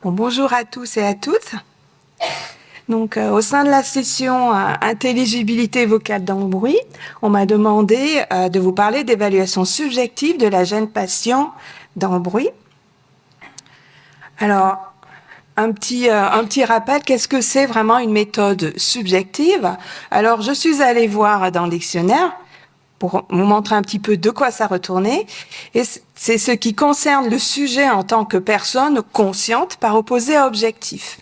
Bon, bonjour à tous et à toutes. Donc, au sein de la session intelligibilité vocale dans le bruit, on m'a demandé de vous parler d'évaluation subjective de la gêne patient dans le bruit. Alors, un petit rappel, qu'est-ce que c'est vraiment une méthode subjective? Alors, je suis allée voir dans le dictionnaire pour vous montrer un petit peu de quoi ça retournait. Et c'est ce qui concerne le sujet en tant que personne consciente par opposé à objectif.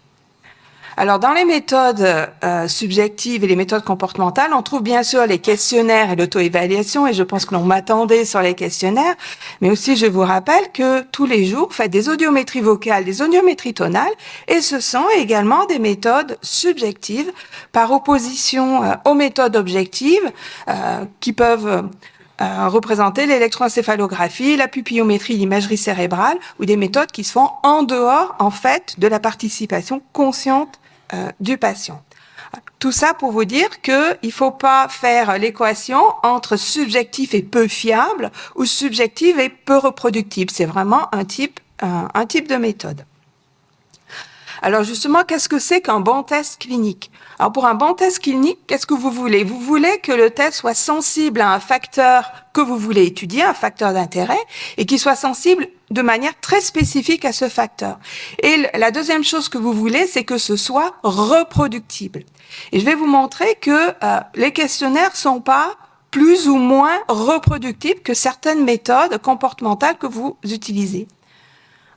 Alors, dans les méthodes subjectives et les méthodes comportementales, on trouve bien sûr les questionnaires et l'auto-évaluation, et je pense que l'on m'attendait sur les questionnaires, mais aussi je vous rappelle que tous les jours, vous faites des audiométries vocales, des audiométries tonales, et ce sont également des méthodes subjectives par opposition aux méthodes objectives qui peuvent représenter l'électroencéphalographie, la pupillométrie, l'imagerie cérébrale, ou des méthodes qui se font en dehors, en fait, de la participation consciente du patient. Tout ça pour vous dire qu'il ne faut pas faire l'équation entre subjectif et peu fiable ou subjectif et peu reproductible. C'est vraiment un type de méthode. Alors justement, qu'est-ce que c'est qu'un bon test clinique? Alors pour un bon test clinique, qu'est-ce que vous voulez? Vous voulez que le test soit sensible à un facteur que vous voulez étudier, un facteur d'intérêt, et qu'il soit sensible de manière très spécifique à ce facteur. Et la deuxième chose que vous voulez, c'est que ce soit reproductible. Et je vais vous montrer que les questionnaires sont pas plus ou moins reproductibles que certaines méthodes comportementales que vous utilisez.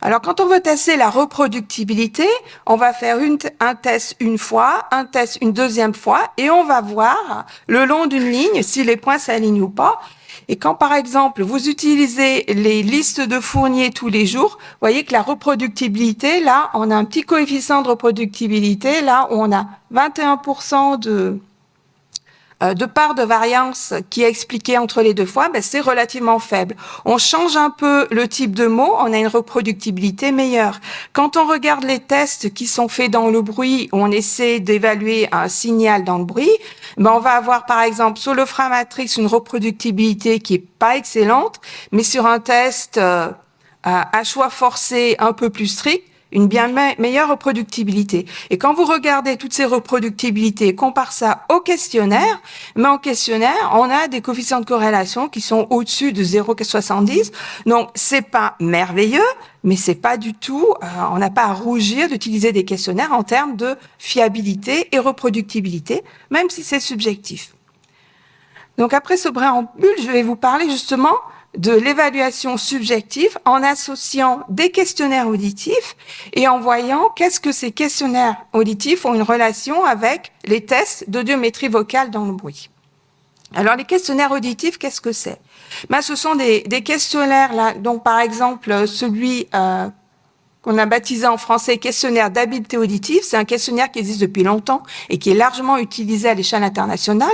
Alors, quand on veut tester la reproductibilité, on va faire un test une fois, un test une deuxième fois, et on va voir le long d'une ligne si les points s'alignent ou pas. Et quand, par exemple, vous utilisez les listes de Fournier tous les jours, vous voyez que la reproductibilité, là, on a un petit coefficient de reproductibilité, là, où on a 21% de part de variance qui est expliquée entre les deux fois, c'est relativement faible. On change un peu le type de mot, on a une reproductibilité meilleure. Quand on regarde les tests qui sont faits dans le bruit, où on essaie d'évaluer un signal dans le bruit, on va avoir par exemple sur le Framatrix une reproductibilité qui est pas excellente, mais sur un test à choix forcé un peu plus strict, une bien meilleure reproductibilité. Et quand vous regardez toutes ces reproductibilités et comparez ça au questionnaire, mais en questionnaire, on a des coefficients de corrélation qui sont au-dessus de 0,70. Donc, c'est pas merveilleux, mais c'est pas du tout, on n'a pas à rougir d'utiliser des questionnaires en termes de fiabilité et reproductibilité, même si c'est subjectif. Donc, après ce préambule, je vais vous parler justement de l'évaluation subjective en associant des questionnaires auditifs et en voyant qu'est-ce que ces questionnaires auditifs ont une relation avec les tests d'audiométrie vocale dans le bruit. Alors, les questionnaires auditifs, qu'est-ce que c'est? Ce sont des questionnaires, là, donc par exemple, celui qu'on a baptisé en français questionnaire d'habileté auditive. C'est un questionnaire qui existe depuis longtemps et qui est largement utilisé à l'échelle internationale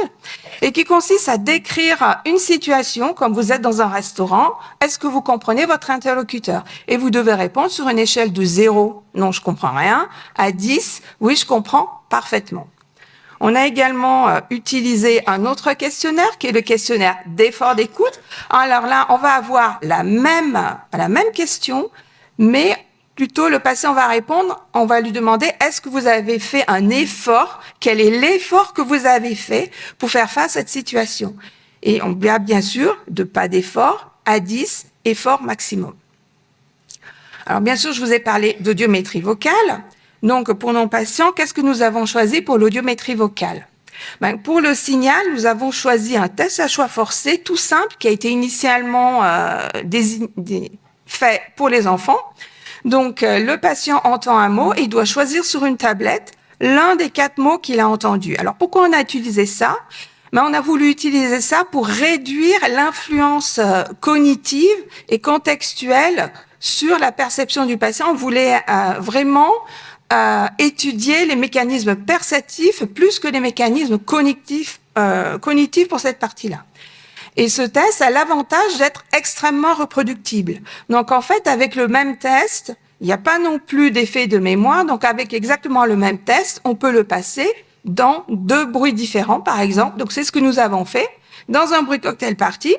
et qui consiste à décrire une situation comme vous êtes dans un restaurant. Est-ce que vous comprenez votre interlocuteur? Et vous devez répondre sur une échelle de 0, non, je comprends rien, à 10, oui, je comprends parfaitement. On a également utilisé un autre questionnaire qui est le questionnaire d'effort d'écoute. Alors là, on va avoir la même question, mais plutôt, le patient va répondre, on va lui demander, est-ce que vous avez fait un effort? Quel est l'effort que vous avez fait pour faire face à cette situation? Et on a bien sûr de pas d'effort à 10, effort maximum. Alors bien sûr, je vous ai parlé d'audiométrie vocale. Donc pour nos patients, qu'est-ce que nous avons choisi pour l'audiométrie vocale? Pour le signal, nous avons choisi un test à choix forcé tout simple qui a été initialement fait pour les enfants. Donc, le patient entend un mot et il doit choisir sur une tablette l'un des 4 mots qu'il a entendus. Alors, pourquoi on a utilisé ça? On a voulu utiliser ça pour réduire l'influence cognitive et contextuelle sur la perception du patient. On voulait vraiment étudier les mécanismes perceptifs plus que les mécanismes cognitifs pour cette partie-là. Et ce test a l'avantage d'être extrêmement reproductible. Donc, en fait, avec le même test, il n'y a pas non plus d'effet de mémoire. Donc, avec exactement le même test, on peut le passer dans 2 bruits différents, par exemple. Donc, c'est ce que nous avons fait dans un bruit cocktail party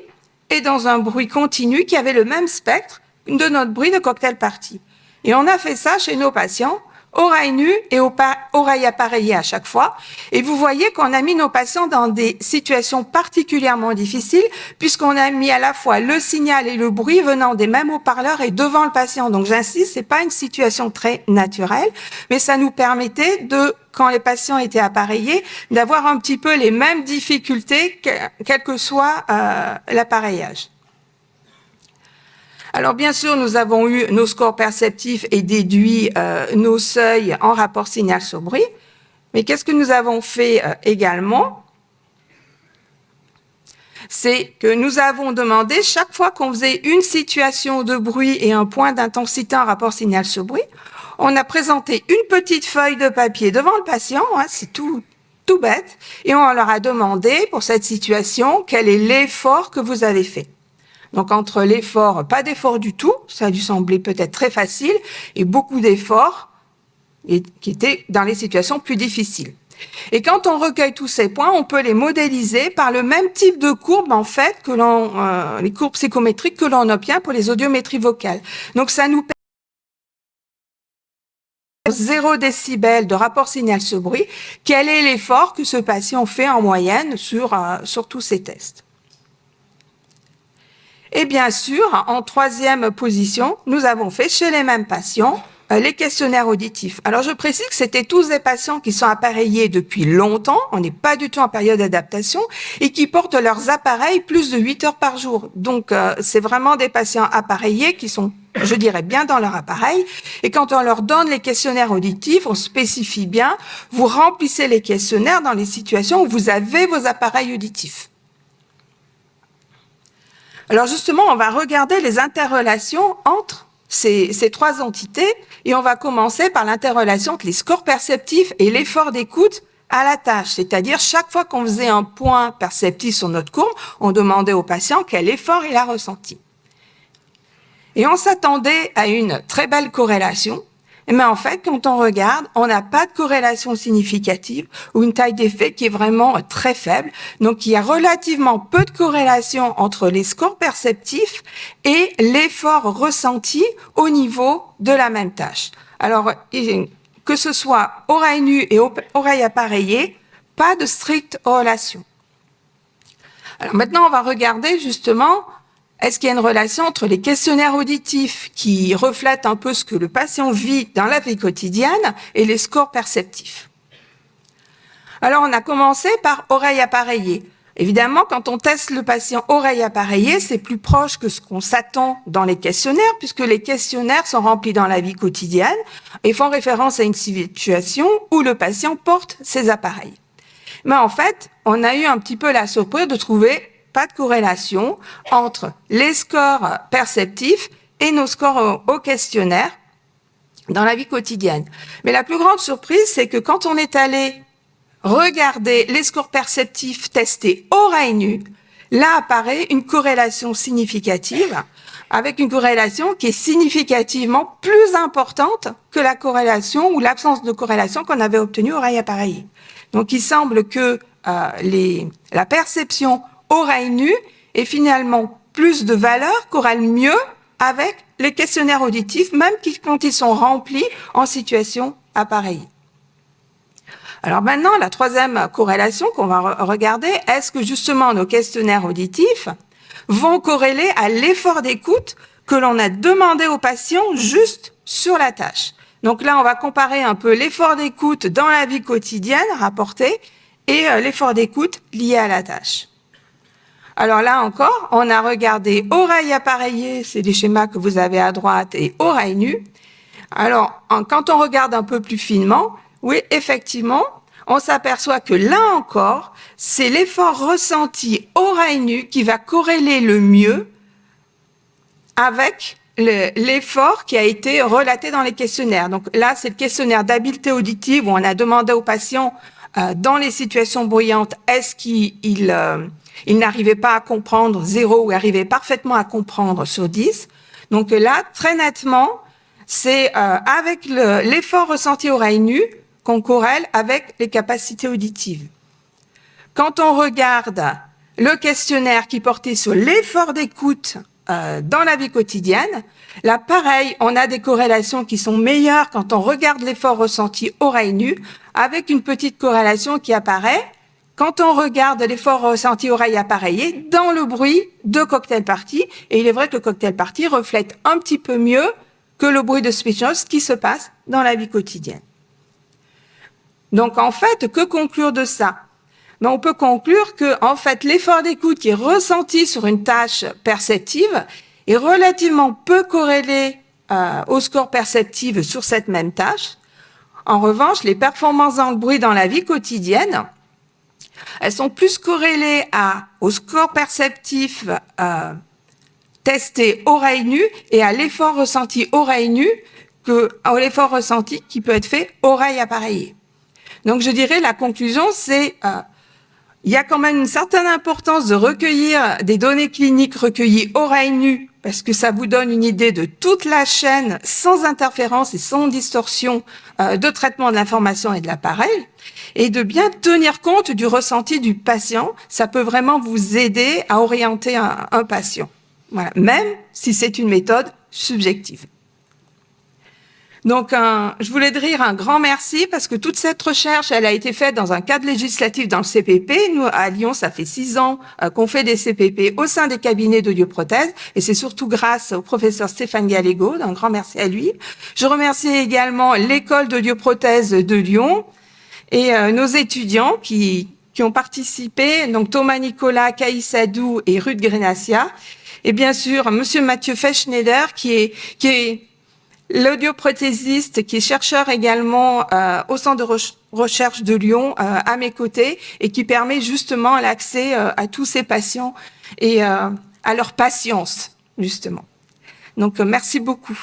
et dans un bruit continu qui avait le même spectre de notre bruit de cocktail party. Et on a fait ça chez nos patients, oreille nue et oreille appareillée à chaque fois. Et vous voyez qu'on a mis nos patients dans des situations particulièrement difficiles puisqu'on a mis à la fois le signal et le bruit venant des mêmes haut-parleurs et devant le patient. Donc j'insiste, c'est pas une situation très naturelle, mais ça nous permettait de, quand les patients étaient appareillés, d'avoir un petit peu les mêmes difficultés quel que soit l'appareillage. Alors bien sûr, nous avons eu nos scores perceptifs et déduit nos seuils en rapport signal sur bruit. Mais qu'est-ce que nous avons fait également? C'est que nous avons demandé, chaque fois qu'on faisait une situation de bruit et un point d'intensité en rapport signal sur bruit, on a présenté une petite feuille de papier devant le patient, hein, c'est tout bête, et on leur a demandé pour cette situation quel est l'effort que vous avez fait. Donc entre l'effort, pas d'effort du tout, ça a dû sembler peut-être très facile, et beaucoup d'efforts qui étaient dans les situations plus difficiles. Et quand on recueille tous ces points, on peut les modéliser par le même type de courbe en fait que les courbes psychométriques que l'on obtient pour les audiométries vocales. Donc ça nous permet 0 décibel de rapport signal sur bruit. Quel est l'effort que ce patient fait en moyenne sur tous ces tests? Et bien sûr, en troisième position, nous avons fait chez les mêmes patients les questionnaires auditifs. Alors je précise que c'était tous des patients qui sont appareillés depuis longtemps, on n'est pas du tout en période d'adaptation, et qui portent leurs appareils plus de 8 heures par jour. Donc c'est vraiment des patients appareillés qui sont, je dirais, bien dans leur appareil. Et quand on leur donne les questionnaires auditifs, on spécifie bien, vous remplissez les questionnaires dans les situations où vous avez vos appareils auditifs. Alors justement, on va regarder les interrelations entre ces trois entités et on va commencer par l'interrelation entre les scores perceptifs et l'effort d'écoute à la tâche. C'est-à-dire, chaque fois qu'on faisait un point perceptif sur notre courbe, on demandait au patient quel effort il a ressenti. Et on s'attendait à une très belle corrélation. Mais en fait, quand on regarde, on n'a pas de corrélation significative ou une taille d'effet qui est vraiment très faible. Donc, il y a relativement peu de corrélation entre les scores perceptifs et l'effort ressenti au niveau de la même tâche. Alors, que ce soit oreille nue et oreille appareillée, pas de stricte relation. Alors maintenant, on va regarder justement est-ce qu'il y a une relation entre les questionnaires auditifs qui reflètent un peu ce que le patient vit dans la vie quotidienne et les scores perceptifs? Alors, on a commencé par oreille appareillée. Évidemment, quand on teste le patient oreille appareillée, c'est plus proche que ce qu'on s'attend dans les questionnaires, puisque les questionnaires sont remplis dans la vie quotidienne et font référence à une situation où le patient porte ses appareils. Mais en fait, on a eu un petit peu la surprise de trouver pas de corrélation entre les scores perceptifs et nos scores au questionnaire dans la vie quotidienne. Mais la plus grande surprise, c'est que quand on est allé regarder les scores perceptifs testés oreille nue, là apparaît une corrélation significative, avec une corrélation qui est significativement plus importante que la corrélation ou l'absence de corrélation qu'on avait obtenue oreille appareillée. Donc il semble que la perception oreille nue est finalement plus de valeur, corrèle mieux avec les questionnaires auditifs, même quand ils sont remplis en situation appareillée. Alors maintenant, la troisième corrélation qu'on va regarder, est-ce que justement nos questionnaires auditifs vont corréler à l'effort d'écoute que l'on a demandé aux patients juste sur la tâche? Donc là, on va comparer un peu l'effort d'écoute dans la vie quotidienne rapporté et l'effort d'écoute lié à la tâche. Alors là encore, on a regardé oreille appareillée, c'est les schémas que vous avez à droite, et oreille nue. Alors, quand on regarde un peu plus finement, oui, effectivement, on s'aperçoit que là encore, c'est l'effort ressenti oreille nue qui va corréler le mieux avec l'effort qui a été relaté dans les questionnaires. Donc là, c'est le questionnaire d'habileté auditive où on a demandé aux patients dans les situations bruyantes, est-ce qu'il n'arrivait pas à comprendre 0 ou arrivait parfaitement à comprendre sur 10. Donc là, très nettement, c'est avec l'effort ressenti oreille nue qu'on corrèle avec les capacités auditives. Quand on regarde le questionnaire qui portait sur l'effort d'écoute dans la vie quotidienne. Là, pareil, on a des corrélations qui sont meilleures quand on regarde l'effort ressenti oreille nue, avec une petite corrélation qui apparaît quand on regarde l'effort ressenti oreille appareillée dans le bruit de cocktail party. Et il est vrai que le cocktail party reflète un petit peu mieux que le bruit de speech notes qui se passe dans la vie quotidienne. Donc, en fait, que conclure de ça? Mais on peut conclure que, en fait, l'effort d'écoute qui est ressenti sur une tâche perceptive est relativement peu corrélé au score perceptif sur cette même tâche. En revanche, les performances dans le bruit dans la vie quotidienne, elles sont plus corrélées au score perceptif testé oreille nue et à l'effort ressenti oreille nue qu'à l'effort ressenti qui peut être fait oreille appareillée. Donc, je dirais la conclusion, c'est il y a quand même une certaine importance de recueillir des données cliniques recueillies oreille nue parce que ça vous donne une idée de toute la chaîne sans interférence et sans distorsion de traitement de l'information et de l'appareil et de bien tenir compte du ressenti du patient. Ça peut vraiment vous aider à orienter un patient, voilà, même si c'est une méthode subjective. Donc, je voulais dire un grand merci parce que toute cette recherche, elle a été faite dans un cadre législatif dans le CPP. Nous, à Lyon, ça fait 6 ans qu'on fait des CPP au sein des cabinets d'audioprothèse et c'est surtout grâce au professeur Stéphane Gallego. Un grand merci à lui. Je remercie également l'école d'audioprothèse de Lyon et nos étudiants qui ont participé, donc Thomas Nicolas, Caïs Sadou et Ruth Grenassia. Et bien sûr, monsieur Mathieu Feschneider qui est l'audioprothésiste, qui est chercheur également au Centre de recherche de Lyon, à mes côtés, et qui permet justement l'accès à tous ces patients et à leur patience, justement. Donc, merci beaucoup.